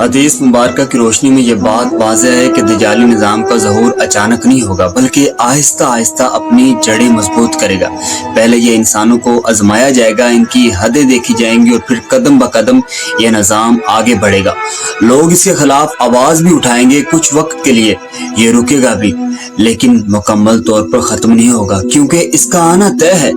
حدیث مبارکہ کی روشنی میں یہ بات واضح ہے کہ دجالی نظام کا ظہور اچانک نہیں ہوگا بلکہ آہستہ آہستہ اپنی جڑیں مضبوط کرے گا۔ پہلے یہ انسانوں کو آزمایا جائے گا، ان کی حدیں دیکھی جائیں گی اور پھر قدم بقدم یہ نظام آگے بڑھے گا۔ لوگ اس کے خلاف آواز بھی اٹھائیں گے، کچھ وقت کے لیے یہ رکے گا بھی، لیکن مکمل طور پر ختم نہیں ہوگا کیونکہ اس کا آنا طے ہے۔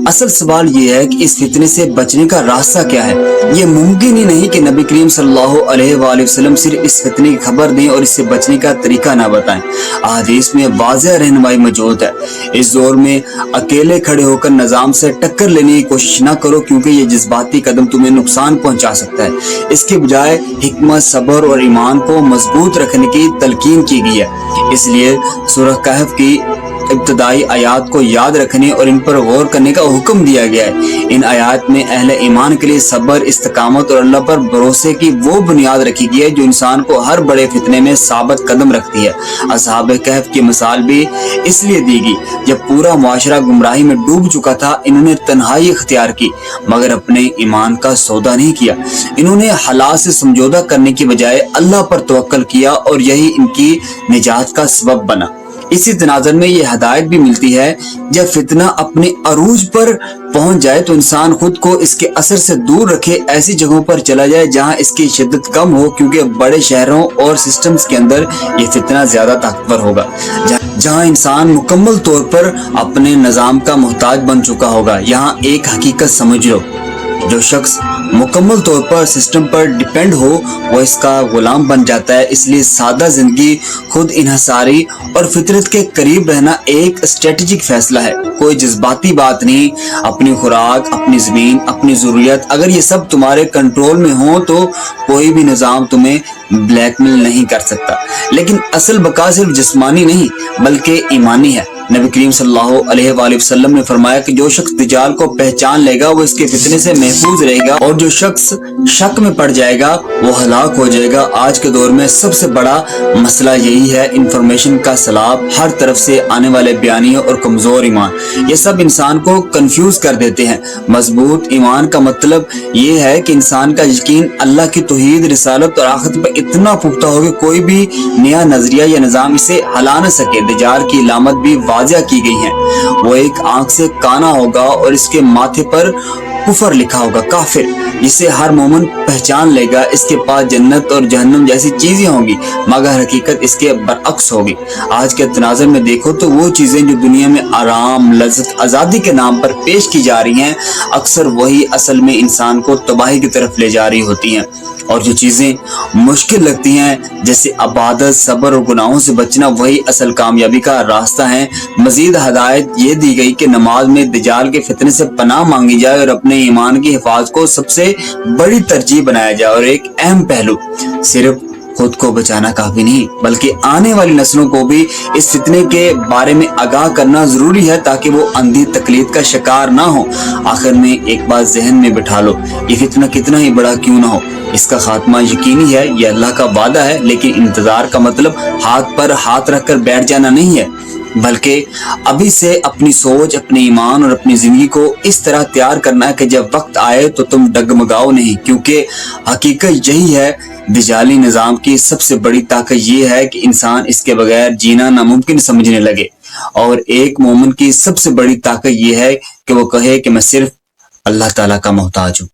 اصل سوال یہ ہے کہ اس فتنے سے بچنے کا راستہ کیا ہے۔ یہ ممکن ہی نہیں کہ نبی کریم صلی اللہ علیہ وآلہ وسلم صرف اس فتنے کی خبر دیں اور اس سے بچنے کا طریقہ نہ بتائیں۔ احادیث میں واضح رہنمائی موجود ہے۔ اس دور میں اکیلے کھڑے ہو کر نظام سے ٹکر لینے کی کوشش نہ کرو کیونکہ یہ جذباتی قدم تمہیں نقصان پہنچا سکتا ہے۔ اس کے بجائے حکمت، صبر اور ایمان کو مضبوط رکھنے کی تلقین کی گئی ہے۔ اس لیے سورہ کہف کی ابتدائی آیات کو یاد رکھنے اور ان پر غور کرنے کا حکم دیا گیا ہے۔ ان آیات میں اہل ایمان کے لیے صبر، استقامت اور اللہ پر بھروسے کی وہ بنیاد رکھی گئی ہے جو انسان کو ہر بڑے فتنے میں ثابت قدم رکھتی ہے۔ اصحاب کہف کی مثال بھی اس لیے دی گئی جب پورا معاشرہ گمراہی میں ڈوب چکا تھا، انہوں نے تنہائی اختیار کی مگر اپنے ایمان کا سودا نہیں کیا۔ انہوں نے حالات سے سمجھوتہ کرنے کی بجائے اللہ پر توکل کیا اور یہی ان کی نجات کا سبب بنا۔ اسی تناظر میں یہ ہدایت بھی ملتی ہے جب فتنہ اپنے عروج پر پہنچ جائے تو انسان خود کو اس کے اثر سے دور رکھے، ایسی جگہوں پر چلا جائے جہاں اس کی شدت کم ہو کیونکہ بڑے شہروں اور سسٹمز کے اندر یہ فتنہ زیادہ طاقتور ہوگا، جہاں انسان مکمل طور پر اپنے نظام کا محتاج بن چکا ہوگا۔ یہاں ایک حقیقت سمجھ لو، جو شخص مکمل طور پر سسٹم پر ڈیپینڈ ہو وہ اس کا غلام بن جاتا ہے۔ اس لیے سادہ زندگی، خود انحصاری اور فطرت کے قریب رہنا ایک اسٹریٹجک فیصلہ ہے، کوئی جذباتی بات نہیں۔ اپنی خوراک، اپنی زمین، اپنی ضروریات، اگر یہ سب تمہارے کنٹرول میں ہوں تو کوئی بھی نظام تمہیں بلیک میل نہیں کر سکتا۔ لیکن اصل بقا صرف جسمانی نہیں بلکہ ایمانی ہے۔ نبی کریم صلی اللہ علیہ وآلہ وسلم نے فرمایا کہ جو شخص دجال کو پہچان لے گا وہ اس کے فتنے سے محفوظ رہے گا اور جو شخص شک میں پڑ جائے گا وہ ہلاک ہو جائے گا۔ آج کے دور میں سب سے بڑا مسئلہ یہی ہے، انفارمیشن کا سیلاب، ہر طرف سے آنے والے بیانیے اور کمزور ایمان، یہ سب انسان کو کنفیوز کر دیتے ہیں۔ مضبوط ایمان کا مطلب یہ ہے کہ انسان کا یقین اللہ کی توحید، رسالت اور آخرت پر اتنا پختہ ہو کہ کوئی بھی نیا نظریہ یا نظام اسے ہلا نہ سکے۔ دجال کی علامت بھی واضح کی گئی ہیں، وہ ایک آنکھ سے کانا ہوگا اور اس کے ماتھے پر کفر لکھا ہوگا، کافر، جسے ہر مومن پہچان لے گا۔ اس کے پاس جنت اور جہنم جیسی چیزیں ہوں گی مگر حقیقت اس کے برعکس ہوگی۔ آج کے تناظر میں دیکھو تو وہ چیزیں جو دنیا میں آرام، لذت، آزادی کے نام پر پیش کی جا رہی ہیں اکثر وہی اصل میں انسان کو تباہی کی طرف لے جا رہی ہوتی ہیں۔ اور جو چیزیں مشکل لگتی ہیں جیسے عبادت، صبر اور گناہوں سے بچنا، وہی اصل کامیابی کا راستہ ہے۔ مزید ہدایت یہ دی گئی کہ نماز میں دجال کے فتنے سے پناہ مانگی جائے اور اپنے ایمان کی حفاظت کو سب سے بڑی ترجیح بنایا جائے۔ اور ایک اہم پہلو، صرف خود کو بچانا کافی نہیں بلکہ آنے والی نسلوں کو بھی اس فتنے کے بارے میں آگاہ کرنا ضروری ہے تاکہ وہ اندھی تقلید کا شکار نہ ہو۔ آخر میں ایک بات ذہن میں بٹھا لو، یہ فتنہ کتنا ہی بڑا کیوں نہ ہو، اس کا خاتمہ یقینی ہے، یہ اللہ کا وعدہ ہے، لیکن انتظار کا مطلب ہاتھ پر ہاتھ رکھ کر بیٹھ جانا نہیں ہے بلکہ ابھی سے اپنی سوچ، اپنے ایمان اور اپنی زندگی کو اس طرح تیار کرنا ہے کہ جب وقت آئے تو تم ڈگمگاؤ نہیں، کیونکہ حقیقت یہی ہے۔ دجالی نظام کی سب سے بڑی طاقت یہ ہے کہ انسان اس کے بغیر جینا ناممکن سمجھنے لگے، اور ایک مومن کی سب سے بڑی طاقت یہ ہے کہ وہ کہے کہ میں صرف اللہ تعالیٰ کا محتاج ہوں۔